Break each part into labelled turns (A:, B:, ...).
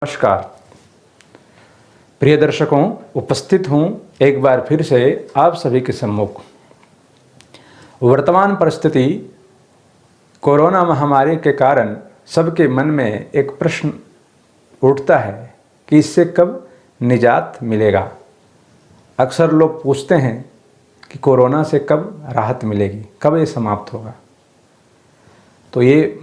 A: नमस्कार प्रिय दर्शकों, उपस्थित हूँ एक बार फिर से आप सभी के सम्मुख। वर्तमान परिस्थिति कोरोना महामारी के कारण सबके मन में एक प्रश्न उठता है कि इससे कब निजात मिलेगा। अक्सर लोग पूछते हैं कि कोरोना से कब राहत मिलेगी, कब ये समाप्त होगा। तो ये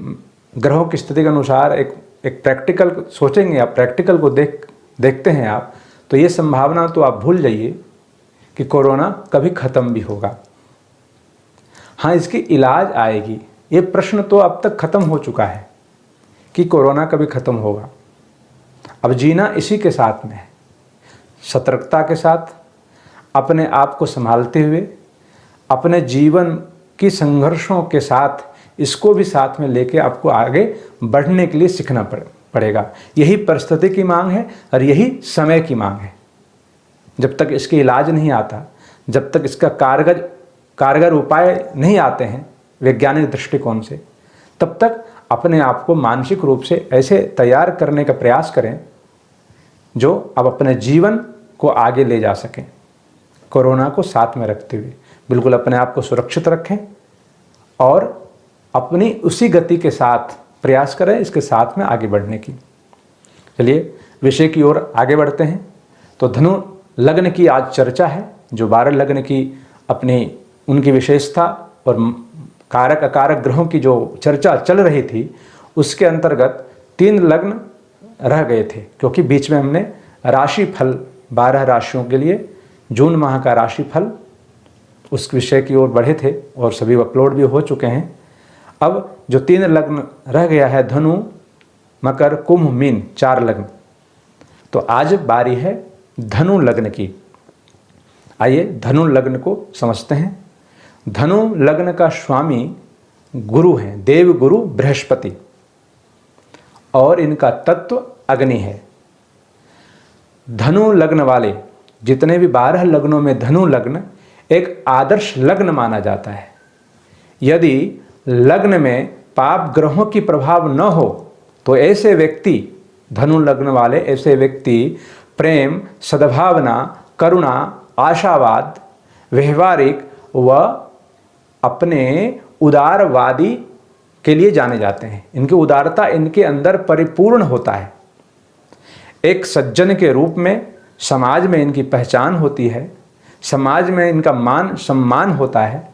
A: ग्रहों की स्थिति के अनुसार एक प्रैक्टिकल सोचेंगे आप, प्रैक्टिकल को देखते हैं आप, तो ये संभावना तो आप भूल जाइए कि कोरोना कभी ख़त्म भी होगा। हाँ, इसकी इलाज आएगी। ये प्रश्न तो अब तक ख़त्म हो चुका है कि कोरोना कभी ख़त्म होगा। अब जीना इसी के साथ में है, सतर्कता के साथ, अपने आप को संभालते हुए, अपने जीवन की संघर्षों के साथ इसको भी साथ में लेके आपको आगे बढ़ने के लिए सीखना पड़ेगा। यही परिस्थिति की मांग है और यही समय की मांग है। जब तक इसके इलाज नहीं आता, जब तक इसका कारगर उपाय नहीं आते हैं वैज्ञानिक दृष्टिकोण से, तब तक अपने आप को मानसिक रूप से ऐसे तैयार करने का प्रयास करें जो अब अपने जीवन को आगे ले जा सकें। कोरोना को साथ में रखते हुए बिल्कुल अपने आप को सुरक्षित रखें और अपनी उसी गति के साथ प्रयास करें इसके साथ में आगे बढ़ने की। चलिए विषय की ओर आगे बढ़ते हैं। तो धनु लग्न की आज चर्चा है। जो 12 लग्न की अपनी उनकी विशेषता और कारक अकारक ग्रहों की जो चर्चा चल रही थी, उसके अंतर्गत 3 लग्न रह गए थे, क्योंकि बीच में हमने राशि फल 12 राशियों के लिए जून माह का राशि फल उस विषय की ओर बढ़े थे और सभी अपलोड भी हो चुके हैं। अब जो 3 लग्न रह गया है, धनु मकर कुंभ मीन, 4 लग्न, तो आज बारी है धनु लग्न की। आइए धनु लग्न को समझते हैं। धनु लग्न का स्वामी गुरु हैं, देव गुरु बृहस्पति, और इनका तत्व अग्नि है। धनु लग्न वाले जितने भी 12 लग्नों में धनु लग्न एक आदर्श लग्न माना जाता है। यदि लग्न में पाप ग्रहों की प्रभाव न हो तो ऐसे व्यक्ति, धनु लग्न वाले ऐसे व्यक्ति प्रेम, सद्भावना, करुणा, आशावाद, व्यवहारिक व अपने उदारवादी के लिए जाने जाते हैं। इनकी उदारता इनके अंदर परिपूर्ण होता है। एक सज्जन के रूप में समाज में इनकी पहचान होती है, समाज में इनका मान सम्मान होता है,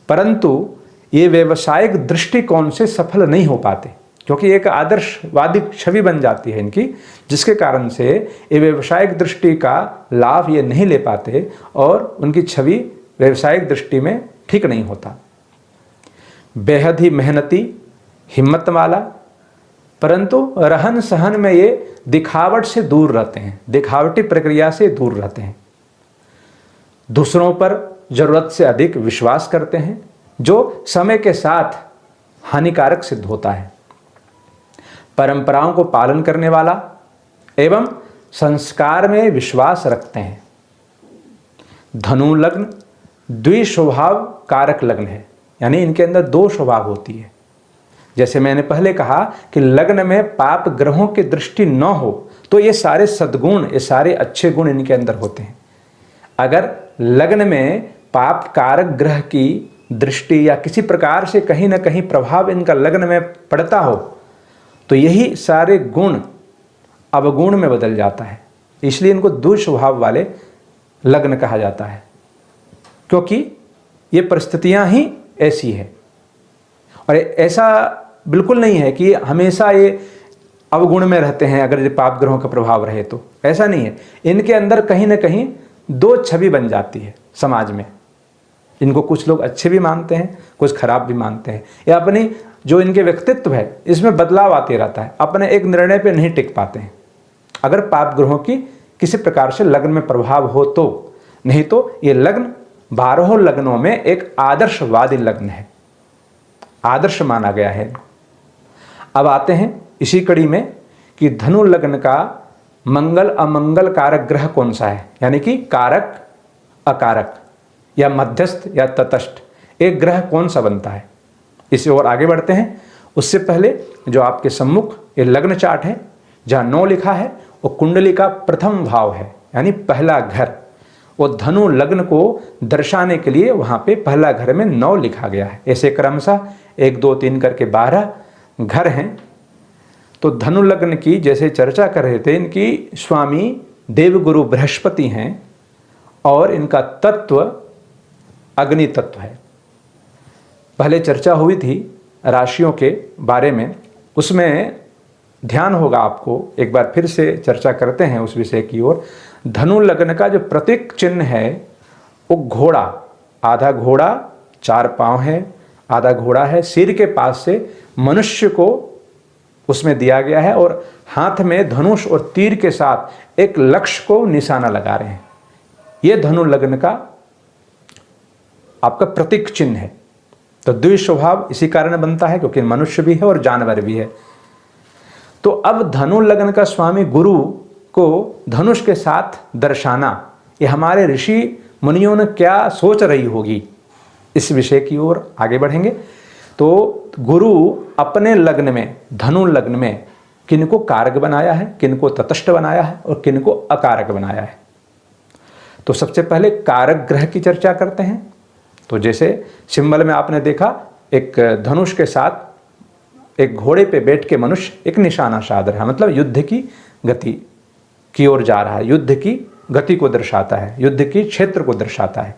A: परंतु ये व्यवसायिक दृष्टिकोण से सफल नहीं हो पाते, क्योंकि एक आदर्शवादी छवि बन जाती है इनकी, जिसके कारण से ये व्यवसायिक दृष्टि का लाभ ये नहीं ले पाते और उनकी छवि व्यवसायिक दृष्टि में ठीक नहीं होता। बेहद ही मेहनती, हिम्मत वाला, परंतु रहन सहन में ये दिखावट से दूर रहते हैं, दिखावटी प्रक्रिया से दूर रहते हैं। दूसरों पर जरूरत से अधिक विश्वास करते हैं, जो समय के साथ हानिकारक सिद्ध होता है। परंपराओं को पालन करने वाला एवं संस्कार में विश्वास रखते हैं। धनु लग्न द्विस्वभाव कारक लग्न है, यानी इनके अंदर 2 स्वभाव होती है। जैसे मैंने पहले कहा कि लग्न में पाप ग्रहों की दृष्टि न हो तो ये सारे सद्गुण, ये सारे अच्छे गुण इनके अंदर होते हैं। अगर लग्न में पाप कारक ग्रह की दृष्टि या किसी प्रकार से कहीं ना कहीं प्रभाव इनका लग्न में पड़ता हो तो यही सारे गुण अवगुण में बदल जाता है। इसलिए इनको दुस्वभाव वाले लग्न कहा जाता है, क्योंकि ये परिस्थितियां ही ऐसी है। और ऐसा बिल्कुल नहीं है कि हमेशा ये अवगुण में रहते हैं। अगर ये पाप ग्रहों का प्रभाव रहे तो ऐसा नहीं है। इनके अंदर कहीं ना कहीं 2 छवि बन जाती है समाज में। इनको कुछ लोग अच्छे भी मानते हैं, कुछ खराब भी मानते हैं, या अपनी जो इनके व्यक्तित्व है इसमें बदलाव आते रहता है, अपने एक निर्णय पे नहीं टिक पाते हैं अगर पाप ग्रहों की किसी प्रकार से लग्न में प्रभाव हो तो। नहीं तो ये लग्न 12 लग्नों में एक आदर्शवादी लग्न है, आदर्श माना गया है। अब आते हैं इसी कड़ी में कि धनु लग्न का मंगल अमंगल कारक ग्रह कौन सा है, यानी कि कारक अकारक या मध्यस्थ या तटस्थ एक ग्रह कौन सा बनता है। इसी ओर आगे बढ़ते हैं। उससे पहले जो आपके सम्मुख ये लग्न चार्ट है, जहाँ 9 लिखा है वो कुंडली का प्रथम भाव है, यानी पहला घर। वो धनु लग्न को दर्शाने के लिए वहाँ पे पहला घर में 9 लिखा गया है। ऐसे क्रमशः 1 2 3 करके 12 घर हैं। तो धनु लग्न की जैसे चर्चा कर रहे थे, इनकी स्वामी देवगुरु बृहस्पति हैं और इनका तत्व अग्नि तत्व है। पहले चर्चा हुई थी राशियों के बारे में, उसमें ध्यान होगा आपको, एक बार फिर से चर्चा करते हैं उस विषय की ओर। धनु लग्न का जो प्रतीक चिन्ह है वो घोड़ा, आधा घोड़ा 4 पांव है, आधा घोड़ा है, सिर के पास से मनुष्य को उसमें दिया गया है और हाथ में धनुष और तीर के साथ एक लक्ष्य को निशाना लगा रहे हैं। यह धनु लग्न का आपका प्रतीक चिन्ह है। तो द्विज स्वभाव इसी कारण बनता है क्योंकि मनुष्य भी है और जानवर भी है। तो अब धनु लग्न का स्वामी गुरु को धनुष के साथ दर्शाना, ये हमारे ऋषि मुनियों ने क्या सोच रही होगी, इस विषय की ओर आगे बढ़ेंगे। तो गुरु अपने लग्न में, धनु लग्न में किनको कारक बनाया है, किनको तटस्थ बनाया है और किनको अकारक बनाया है। तो सबसे पहले कारक ग्रह की चर्चा करते हैं। तो जैसे सिंबल में आपने देखा, एक धनुष के साथ एक घोड़े पे बैठ के मनुष्य एक निशाना साध रहा है, मतलब युद्ध की गति की ओर जा रहा है, युद्ध की गति को दर्शाता है, युद्ध की क्षेत्र को दर्शाता है।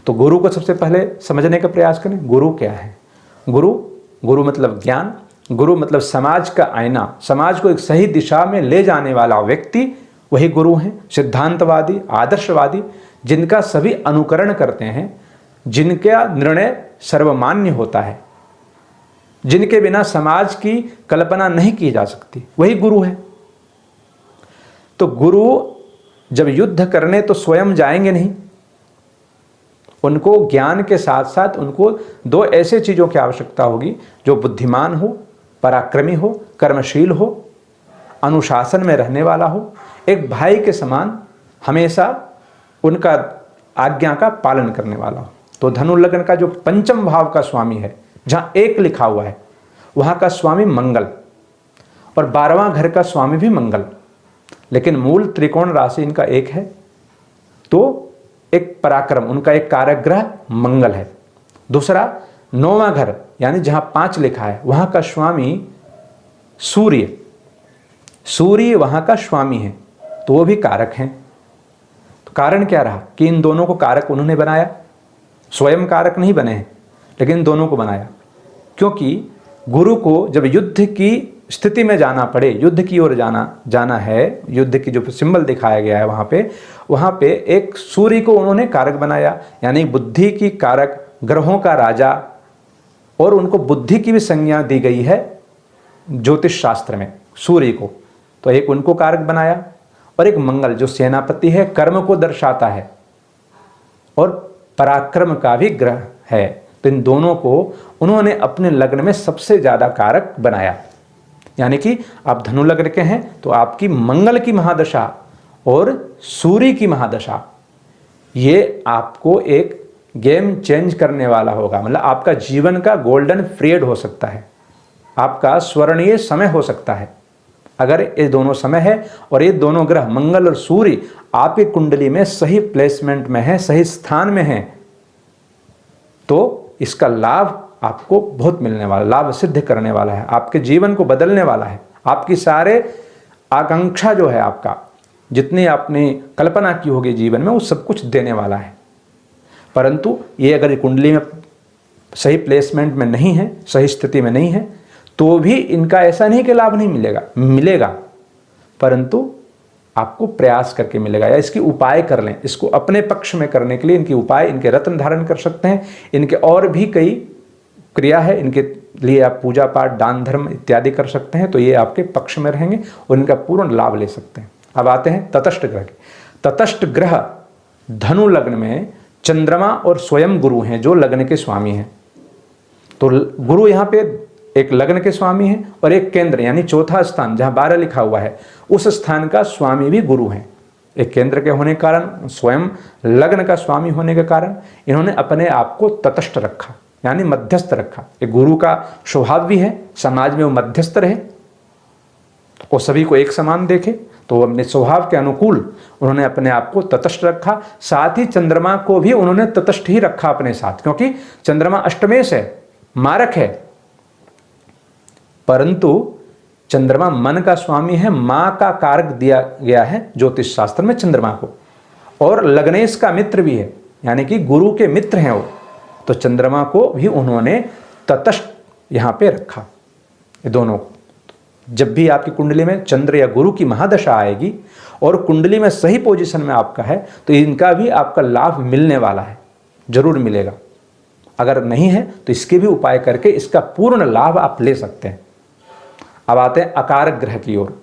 A: तो गुरु को सबसे पहले समझने का प्रयास करें। गुरु क्या है? गुरु मतलब ज्ञान, गुरु मतलब समाज का आईना, समाज को एक सही दिशा में ले जाने वाला व्यक्ति, वही गुरु हैं। सिद्धांतवादी, आदर्शवादी, जिनका सभी अनुकरण करते हैं, जिनका निर्णय सर्वमान्य होता है, जिनके बिना समाज की कल्पना नहीं की जा सकती, वही गुरु है। तो गुरु जब युद्ध करने तो स्वयं जाएंगे नहीं, उनको ज्ञान के साथ साथ उनको 2 ऐसे चीज़ों की आवश्यकता होगी, जो बुद्धिमान हो, पराक्रमी हो, कर्मशील हो, अनुशासन में रहने वाला हो, एक भाई के समान हमेशा उनका आज्ञा का पालन करने वाला हो। तो धनु लग्न का जो पंचम भाव का स्वामी है, जहाँ 1 लिखा हुआ है, वहाँ का स्वामी मंगल, और 12वां घर का स्वामी भी मंगल, लेकिन मूल त्रिकोण राशि इनका 1 है। तो एक पराक्रम, उनका एक कारक ग्रह मंगल है। दूसरा 9वां घर, यानी जहां 5 लिखा है, वहां का स्वामी सूर्य, सूर्य वहां का स्वामी है, तो वो भी कारक हैं। तो कारण क्या रहा कि इन दोनों को कारक उन्होंने बनाया, स्वयं कारक नहीं बने हैं, लेकिन इन दोनों को बनाया। क्योंकि गुरु को जब युद्ध की स्थिति में जाना पड़े, युद्ध की ओर जाना है, युद्ध की जो सिंबल दिखाया गया है वहाँ पे एक सूर्य को उन्होंने कारक बनाया, यानी बुद्धि की कारक, ग्रहों का राजा, और उनको बुद्धि की भी संज्ञा दी गई है ज्योतिष शास्त्र में सूर्य को। तो एक उनको कारक बनाया, और एक मंगल जो सेनापति है, कर्म को दर्शाता है और पराक्रम का भी ग्रह है। तो इन दोनों को उन्होंने अपने लग्न में सबसे ज़्यादा कारक बनाया। यानी कि आप धनु लग्न के हैं तो आपकी मंगल की महादशा और सूर्य की महादशा, ये आपको एक गेम चेंज करने वाला होगा। मतलब आपका जीवन का गोल्डन पीरियड हो सकता है, आपका स्वर्णीय समय हो सकता है, अगर ये दोनों समय है और ये दोनों ग्रह मंगल और सूर्य आपकी कुंडली में सही प्लेसमेंट में है, सही स्थान में है, तो इसका लाभ आपको बहुत मिलने वाला, लाभ सिद्ध करने वाला है, आपके जीवन को बदलने वाला है। आपकी सारे आकांक्षा जो है, आपका जितनी आपने कल्पना की होगी जीवन में, वो सब कुछ देने वाला है। परंतु ये अगर कुंडली में सही प्लेसमेंट में नहीं है, सही स्थिति में नहीं है, तो भी इनका ऐसा नहीं कि लाभ नहीं मिलेगा, परंतु आपको प्रयास करके मिलेगा, या इसकी उपाय कर लें। इसको अपने पक्ष में करने के लिए इनकी उपाय, इनके रत्न धारण कर सकते हैं, इनके और भी कई क्रिया है, इनके लिए आप पूजा पाठ, दान धर्म इत्यादि कर सकते हैं, तो ये आपके पक्ष में रहेंगे और इनका पूर्ण लाभ ले सकते हैं। अब आते हैं तटस्थ ग्रह के। तटस्थ ग्रह धनु लग्न में चंद्रमा और स्वयं गुरु हैं, जो लग्न के स्वामी हैं। तो गुरु यहाँ पे एक लग्न के स्वामी हैं और एक केंद्र, यानी चौथा स्थान जहाँ 12 लिखा हुआ है, उस स्थान का स्वामी भी गुरु हैं। एक केंद्र के होने के कारण, स्वयं लग्न का स्वामी होने के कारण इन्होंने अपने आप को तटस्थ रखा, यानी मध्यस्थ रखा। एक गुरु का स्वभाव भी है समाज में वो मध्यस्थ रहे, वो सभी को एक समान देखे, तो अपने स्वभाव के अनुकूल उन्होंने अपने आप को तटस्थ रखा। साथ ही चंद्रमा को भी उन्होंने तटस्थ ही रखा अपने साथ, क्योंकि चंद्रमा अष्टमेश है, मारक है, परंतु चंद्रमा मन का स्वामी है, मां का कारक दिया गया है ज्योतिष शास्त्र में चंद्रमा को, और लग्नेश का मित्र भी है, यानी कि गुरु के मित्र हैं वो। तो चंद्रमा को भी उन्होंने तटस्थ यहां पे रखा। ये दोनों, जब भी आपकी कुंडली में चंद्र या गुरु की महादशा आएगी और कुंडली में सही पोजीशन में आपका है, तो इनका भी आपका लाभ मिलने वाला है, जरूर मिलेगा। अगर नहीं है तो इसके भी उपाय करके इसका पूर्ण लाभ आप ले सकते हैं। अब आते हैं अकारक ग्रह की ओर।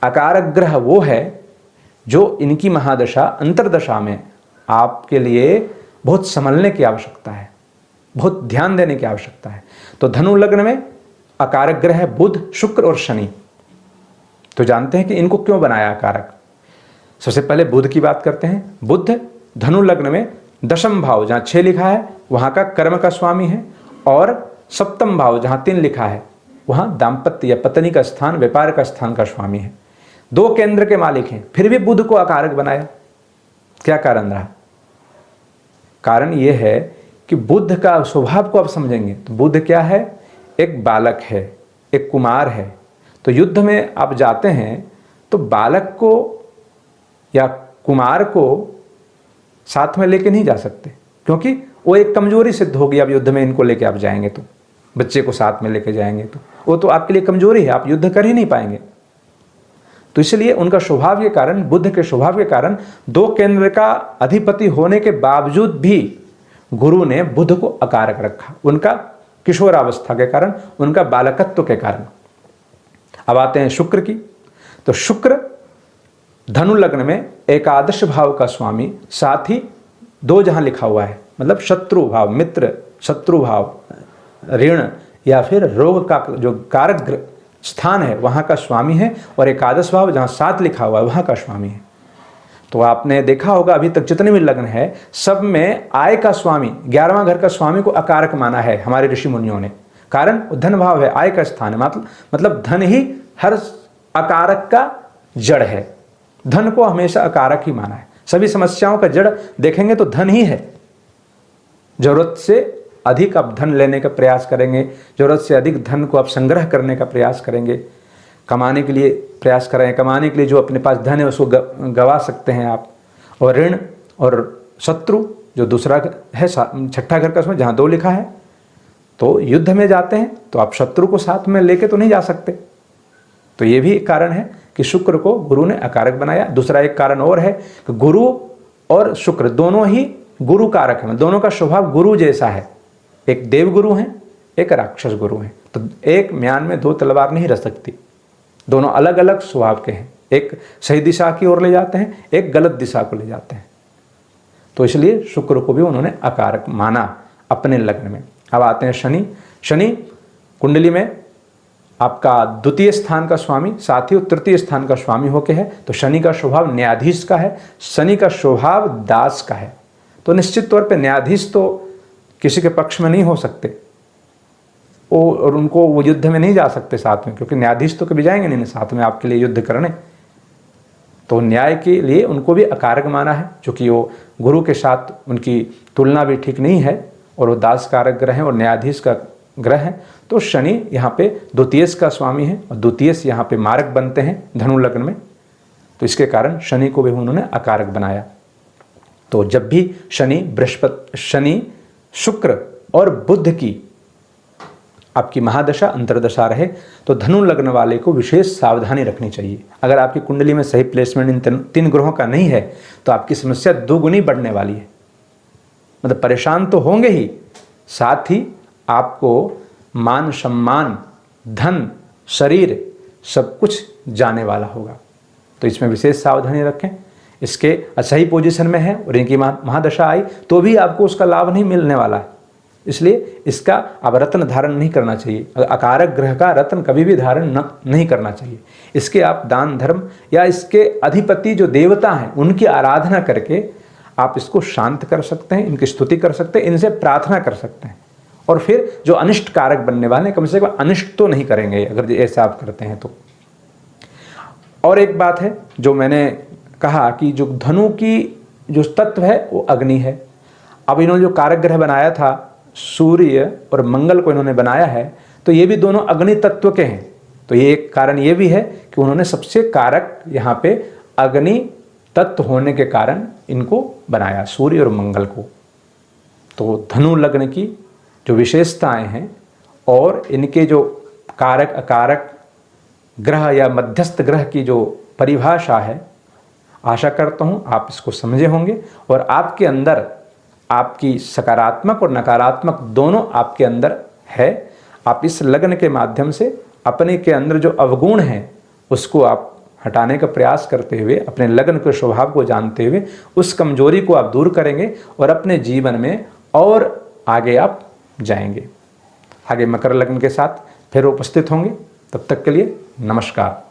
A: अकारक ग्रह वो है जो इनकी महादशा अंतरदशा में आपके लिए बहुत संभलने की आवश्यकता है, बहुत ध्यान देने की आवश्यकता है। तो धनु लग्न में अकारक ग्रह है बुध, शुक्र और शनि। तो जानते हैं कि इनको क्यों बनाया अकारक। सबसे पहले बुध की बात करते हैं। बुध धनु लग्न में दशम भाव जहां 6 लिखा है वहां का कर्म का स्वामी है, और सप्तम भाव जहां 3 लिखा है वहां दाम्पत्य या पत्नी का स्थान, व्यापार का स्थान का स्वामी है। 2 केंद्र के मालिक हैं, फिर भी बुध को अकारक बनाया। क्या कारण रहा? कारण यह है कि बुध का स्वभाव को आप समझेंगे तो बुध क्या है, एक बालक है, एक कुमार है। तो युद्ध में आप जाते हैं तो बालक को या कुमार को साथ में लेके नहीं जा सकते, क्योंकि वो एक कमजोरी सिद्ध होगी। अब युद्ध में इनको लेके आप जाएंगे तो, बच्चे को साथ में लेके जाएंगे तो वो तो आपके लिए कमजोरी है, आप युद्ध कर ही नहीं पाएंगे। तो इसलिए उनका स्वभाव के कारण, बुध के स्वभाव के कारण 2 केंद्र का अधिपति होने के बावजूद भी गुरु ने बुध को अकारक रखा, उनका किशोरावस्था के कारण, उनका बालकत्व के कारण। अब आते हैं शुक्र की। तो शुक्र धनु लग्न में एकादश भाव का स्वामी, साथ ही 2 जहां लिखा हुआ है, मतलब शत्रु भाव, मित्र, शत्रु भाव, ऋण या फिर रोग का जो कारक स्थान है वहां का स्वामी है, और एकादश भाव जहां 7 लिखा हुआ है वहां का स्वामी है। तो आपने देखा होगा अभी तक जितने भी लग्न है सब में आय का स्वामी, 11वां घर का स्वामी को अकारक माना है हमारे ऋषि मुनियों ने। कारण धन भाव है, आय का स्थान है, मतलब धन ही हर अकारक का जड़ है। धन को हमेशा अकारक ही माना है। सभी समस्याओं का जड़ देखेंगे तो धन ही है। जरूरत से अधिक आप धन लेने का प्रयास करेंगे, जरूरत से अधिक धन को आप संग्रह करने का प्रयास करेंगे, कमाने के लिए प्रयास करें, कमाने के लिए जो अपने पास धन है उसको गवा सकते हैं आप। और ऋण और शत्रु जो दूसरा है, 6ठा घर का उसमें जहाँ 2 लिखा है, तो युद्ध में जाते हैं तो आप शत्रु को साथ में लेके तो नहीं जा सकते। तो ये भी एक कारण है कि शुक्र को गुरु ने अकारक बनाया। दूसरा एक कारण और है कि गुरु और शुक्र दोनों ही गुरु कारक हैं, दोनों का स्वभाव गुरु जैसा है। एक देव गुरु हैं, एक राक्षस गुरु हैं। तो एक म्यान में 2 तलवार नहीं रह सकती, दोनों अलग अलग स्वभाव के हैं। एक सही दिशा की ओर ले जाते हैं, एक गलत दिशा को ले जाते हैं। तो इसलिए शुक्र को भी उन्होंने अकारक माना अपने लग्न में। अब आते हैं शनि। शनि कुंडली में आपका द्वितीय स्थान का स्वामी, साथ ही तृतीय स्थान का स्वामी होके है। तो शनि का स्वभाव न्यायाधीश का है, शनि का स्वभाव दास का है। तो निश्चित तौर पे न्यायाधीश तो किसी के पक्ष में नहीं हो सकते, और उनको वो युद्ध में नहीं जा सकते साथ में, क्योंकि न्यायाधीश तो कभी जाएंगे नहीं साथ में आपके लिए युद्ध करने। तो न्याय के लिए उनको भी अकारक माना है, क्योंकि वो गुरु के साथ उनकी तुलना भी ठीक नहीं है, और वो दास कारक ग्रह है और न्यायाधीश का ग्रह है। तो शनि यहाँ पे द्वितीयस का स्वामी है, और द्वितीयस यहाँ पे मारक बनते हैं धनु लग्न में। तो इसके कारण शनि को भी उन्होंने अकारक बनाया। तो जब भी शनि, बृहस्पति, शनि, शुक्र और बुध की आपकी महादशा अंतरदशा रहे तो धनु लग्न वाले को विशेष सावधानी रखनी चाहिए। अगर आपकी कुंडली में सही प्लेसमेंट इन 3 ग्रहों का नहीं है तो आपकी समस्या 2 गुनी बढ़ने वाली है। मतलब परेशान तो होंगे ही, साथ ही आपको मान सम्मान, धन, शरीर सब कुछ जाने वाला होगा। तो इसमें विशेष सावधानी रखें। इसके सही पोजीशन में है और इनकी महादशा आई तो भी आपको उसका लाभ नहीं मिलने वाला है। इसलिए इसका अब रत्न धारण नहीं करना चाहिए। अकारक ग्रह का रत्न कभी भी धारण नहीं करना चाहिए। इसके आप दान धर्म या इसके अधिपति जो देवता हैं उनकी आराधना करके आप इसको शांत कर सकते हैं, इनकी स्तुति कर सकते हैं, इनसे प्रार्थना कर सकते हैं। और फिर जो अनिष्ट कारक बनने वाले कम से कम अनिष्ट तो नहीं करेंगे अगर ऐसा आप करते हैं तो। और एक बात है जो मैंने कहा कि जो धनु की जो तत्व है वो अग्नि है। अब इन्होंने जो कारक ग्रह बनाया था, सूर्य और मंगल को इन्होंने बनाया है, तो ये भी दोनों अग्नि तत्व के हैं। तो ये एक कारण ये भी है कि उन्होंने सबसे कारक यहाँ पे अग्नि तत्व होने के कारण इनको बनाया, सूर्य और मंगल को। तो धनु लग्न की जो विशेषताएं हैं और इनके जो कारक अकारक ग्रह या मध्यस्थ ग्रह की जो परिभाषा है, आशा करता हूँ आप इसको समझे होंगे और आपके अंदर आपकी सकारात्मक और नकारात्मक दोनों आपके अंदर है। आप इस लग्न के माध्यम से अपने के अंदर जो अवगुण हैं उसको आप हटाने का प्रयास करते हुए, अपने लग्न के स्वभाव को जानते हुए उस कमजोरी को आप दूर करेंगे और अपने जीवन में और आगे आप जाएंगे। आगे मकर लग्न के साथ फिर उपस्थित होंगे। तब तक के लिए नमस्कार।